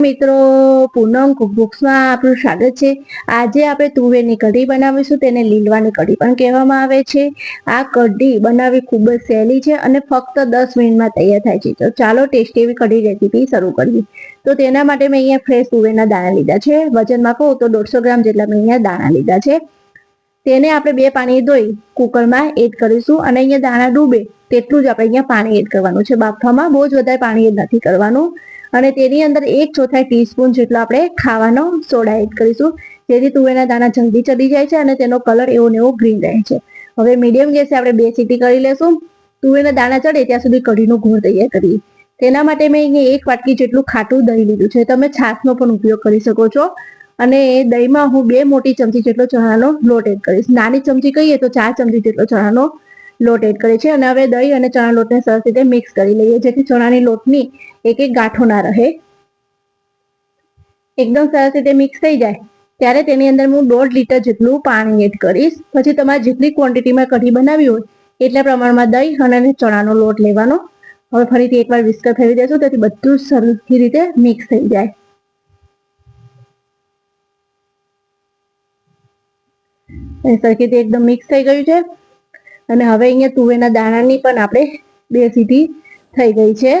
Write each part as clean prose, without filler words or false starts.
મિત્રો, પૂનમ કુકબુક્સમાં આપનું સ્વાગત છે। આજે આપણે તુવેરની કઢી બનાવીશું। તેને લીલવાની કઢી પણ કહેવામાં આવે છે। આ કઢી બનાવવી ખૂબ જ સહેલી છે અને ફક્ત 10 મિનિટમાં તૈયાર થાય છે। તો ચાલો ટેસ્ટી એવી કઢી રેસીપી શરૂ કરીએ। તો તેના માટે મેં અહીંયા ફ્રેશ તુવેરના દાણા લીધા છે। વજનમાં કહું તો 150 ગ્રામ જેટલા મેં અહીંયા દાણા લીધા છે। તેને આપણે 2 પાણી ધોઈ કુકરમાં એડ કરીશું અને અહીંયા દાણા ડૂબે તેટલું જ આપણે અહીંયા પાણી એડ કરવાનું છે। બાફવામાં બહુ જ વધારે પાણી એડ નથી કરવાનું। અને તેની અંદર 1/4 ટીસ્પૂન જેટલો આપણે ખાવાનો સોડા એડ કરીશું, જેથી તુવેરના દાણા જલ્દી ચડી જાય છે અને તેનો કલર એવો ને એવો ગ્રીન રહે છે। હવે મીડિયમ ગેસે આપણે 2 સીટી કરી લેશું। તુવેરના દાણા ચડે ત્યાં સુધી કઢીનો ઘોળ તૈયાર કરીએ। તેના માટે મેં અહીંયા 1 વાટકી જેટલું ખાટું દહીં લીધું છે। તમે છાશનો પણ ઉપયોગ કરી શકો છો। અને દહીંમાં હું 2 મોટી ચમચી જેટલો ચણાનો લોટ એડ કરીશ। નાની ચમચી કહીએ તો 4 ચમચી જેટલો ચણાનો લોટ એડ કરીએ છીએ। અને હવે દહીં અને ચણા લોટને સરસ રીતે મિક્સ કરી લઈએ, જેથી ચણાની લોટની એક ગાંઠો ના રહે। એકદમ સરસ રીતે મિક્સ થઈ જાય ત્યારે તેની અંદર હું 1.5 લીટર જેટલું પાણી એડ કરીશ। પછી તમારે જેટલી ક્વોન્ટિટીમાં કઢી બનાવી હોય એટલા પ્રમાણમાં દહીં અને ચણાનો લોટ લેવાનો। હવે ફરીથી એકવાર વિસ્કર ફેરવી દેશું, તેથી બધું સરખી રીતે મિક્સ થઈ જાય। સરખી રીતે એકદમ મિક્સ થઈ ગયું છે અને હવે અહીંયા તુવેરના દાણાની પણ આપણે 2 સીટી થઈ ગઈ છે।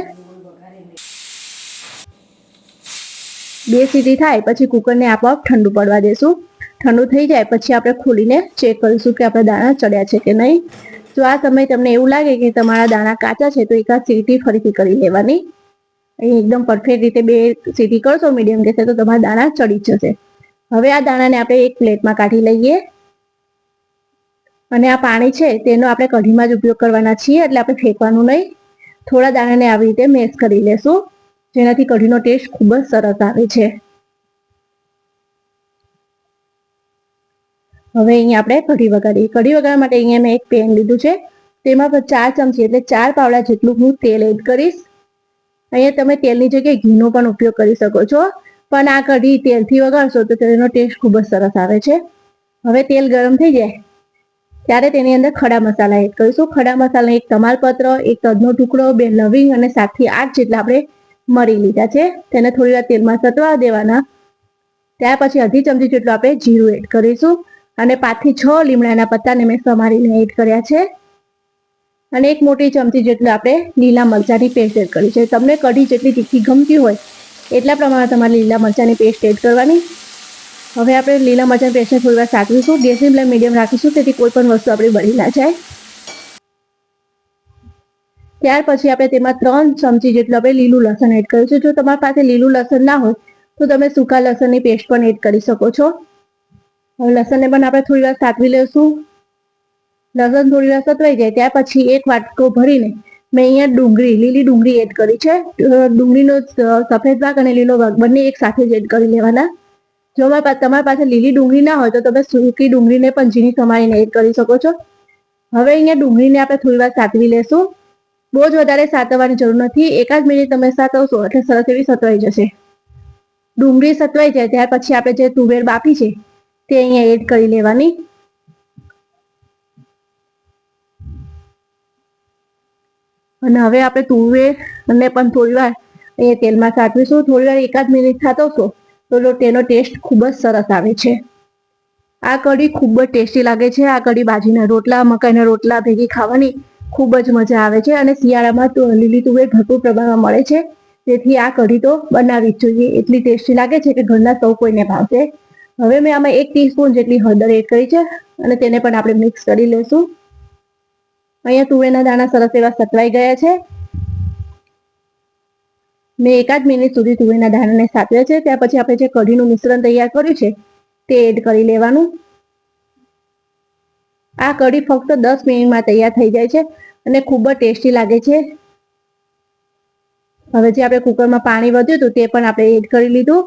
2 સીટી થાય પછી કુકરને આપોઆપ ઠંડુ પડવા દેશું। ઠંડુ થઈ જાય પછી આપણે ખોલીને ચેક કરીશું કે આપણા દાણા ચડ્યા છે કે નહીં। જો આ સમયે તમને એવું લાગે કે તમારા દાણા કાચા છે તો એકાદ સીટી ફરીથી કરી લેવાની। અહીં એકદમ પરફેક્ટ રીતે 2 સીટી કરશો મીડિયમ ગેસે તો તમારા દાણા ચડી જશે। હવે આ દાણાને આપણે એક પ્લેટમાં કાઢી લઈએ અને આ પાણી છે તેનો આપણે કઢીમાં જ ઉપયોગ કરવાના છીએ, એટલે આપણે ફેંકવાનું નહીં। થોડા દાણાને આવી રીતે મેશ કરી લેશું, જેનાથી કઢીનો ટેસ્ટ ખૂબ જ સરસ આવે છે। હવે અહીંયા આપણે કઢી વઘારીએ। કઢી વઘારવા માટે અહીંયા મેં એક પેન લીધું છે, તેમાં 4 ચમચી એટલે 4 પાવડા જેટલું હું તેલ એડ કરીશ। અહીંયા તમે તેલની જગ્યાએ ઘીનો પણ ઉપયોગ કરી શકો છો, પણ આ કઢી તેલથી વઘારશો તો તેનો ટેસ્ટ ખૂબ જ સરસ આવે છે। હવે તેલ ગરમ થઈ જાય ત્યારે તેની અંદર ખડા મસાલા એડ કરીશું। ખડા મસાલા 1 તમાલપત્ર, 1 તજનો ટુકડો, 2 લવિંગ અને 7 થી 8 જેટલા આપણે મરી લીધા છે। તેને થોડી વાર તેલમાં સતવા દેવાના। ત્યાર પછી અડધી ચમચી જેટલું આપણે જીરું એડ કરીશું અને 5 થી 6 લીમડાના પત્તાને મેં સમારીને એડ કર્યા છે। અને 1 મોટી ચમચી જેટલું આપણે લીલા મરચાંની પેસ્ટ એડ કરી છે। તમને કઢી જેટલી તીખી ગમતી હોય એટલા પ્રમાણે તમારે લીલા મરચાંની પેસ્ટ એડ કરવાની। હવે આપણે લીલા મરચાંની પેસ્ટને થોડી વાર સાતવીશું। ગેસની ફ્લેમ મીડિયમ રાખીશું, તેથી કોઈ પણ વસ્તુ આપણી બળી ના જાય। ત્યાર પછી આપણે તેમાં 3 ચમચી જેટલું આપણે લીલું લસણ એડ કર્યું છે। જો તમારી પાસે લીલું લસણ ના હોય તો તમે સૂકા લસણની પેસ્ટ પણ એડ કરી શકો છો। હવે લસણને પણ આપણે થોડી વાર સાતવી લઈશું। લસણ થોડી વાર સતવાઈ જાય ત્યાર પછી 1 વાટકો ભરીને મેં અહીંયા લીલી ડુંગળી એડ કરી છે। ડુંગળીનો સફેદ ભાગ અને લીલો ભાગ બંને એક સાથે જ એડ કરી લેવાના। જો તમારી પાસે લીલી ડુંગળી ના હોય તો તમે સૂકી ડુંગળીને પણ ઝીણી સમારીને એડ કરી શકો છો। હવે અહીંયા ડુંગળીને આપણે થોડી વાર સાતવી લેશું। બહુ જ વધારે સાતવવાની જરૂર નથી, 1 જ મિનિટ તમે સાતવશો એટલે સરસ એવી સતવાઈ જશે। ડુંગળી સતવાઈ જાય ત્યાર પછી આપણે જે તુવેર બાફી છે તે અહીંયા એડ કરી લેવાની। અને હવે આપણે તુવેરને પણ થોડી વાર અહીંયા તેલમાં સાતવીશું। થોડી વાર 1 જ મિનિટ સાતવશો તો તેનો ટેસ્ટ ખૂબ જ સરસ આવે છે। આ કઢી ખૂબ જ ટેસ્ટી લાગે છે। આ કઢી બાજરીના રોટલા, મકાઈના રોટલા ભેગી ખાવાની ખૂબ જ મજા આવે છે। અને શિયાળામાં તો લીલી તુવેર ભરપૂર પ્રમાણમાં મળે છે, તેથી આ કઢી તો બનાવવી જ જોઈએ। એટલી ટેસ્ટી લાગે છે કે ઘરના સૌ કોઈને ભાવશે। હવે મેં આમાં 1 ટીસ્પૂન જેટલી હળદર એડ કરી છે અને તેને પણ આપણે મિક્સ કરી લઈશું। અહીંયા તુવેરના દાણા સરસ એવા સતવાઈ ગયા છે। મેં 1 જ મિનિટ સુધી તુવેરના દાણાને સાતવ્યા છે। ત્યાર પછી આપણે જે કઢીનું મિશ્રણ તૈયાર કર્યું છે તે એડ કરી લેવાનું। આ કઢી ફક્ત 10 મિનિટમાં તૈયાર થઈ જાય છે અને ખૂબ જ ટેસ્ટી લાગે છે। હવે જે આપણે કુકરમાં પાણી વધ્યું હતું તે પણ આપણે એડ કરી લીધું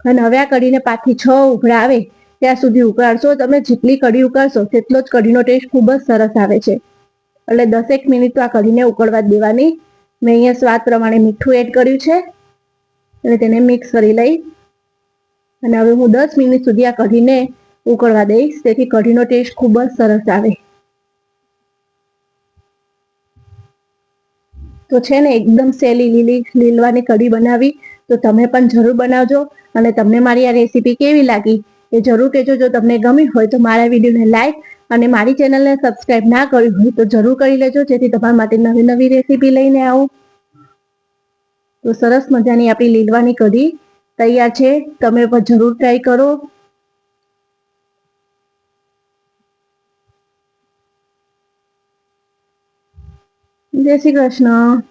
અને હવે આ કઢીને 5 થી 6 ઉભરા આવે ત્યાં સુધી ઉકાળશો। તમે જેટલી કઢી ઉકાળશો તેટલો જ કઢીનો ટેસ્ટ ખૂબ જ સરસ આવે છે। એટલે 10 મિનિટ તો આ કઢીને ઉકળવા જ દેવાની। મેં અહીંયા સ્વાદ પ્રમાણે મીઠું એડ કર્યું છે અને તેને મિક્સ કરી લઈ અને હવે હું 10 મિનિટ સુધી આ કઢીને ઉકળવા દઈશ, તેથી કઢીનો ટેસ્ટ ખૂબ જ સરસ આવે। તો છે ને એકદમ સહેલી લીલવાની કઢી બનાવી તો તો તમે પણ જરૂર બનાવજો અને તમને મારી આ રેસીપી કેવી લાગી એ જરૂર કહેજો. જો તમને ગમી હોય તો મારા વિડીયોને લાઈક અને મારી ચેનલને સબસ્ક્રાઇબ ના કરી હોય તો જરૂર કરી લેજો, જેથી તમારા માટે નવી નવી રેસીપી લઈને આવું. તો સરસ મજાની આપણી લીલવાની કઢી તૈયાર છે. તમે પણ જરૂર ટ્રાય કરો. જય શ્રી કૃષ્ણ.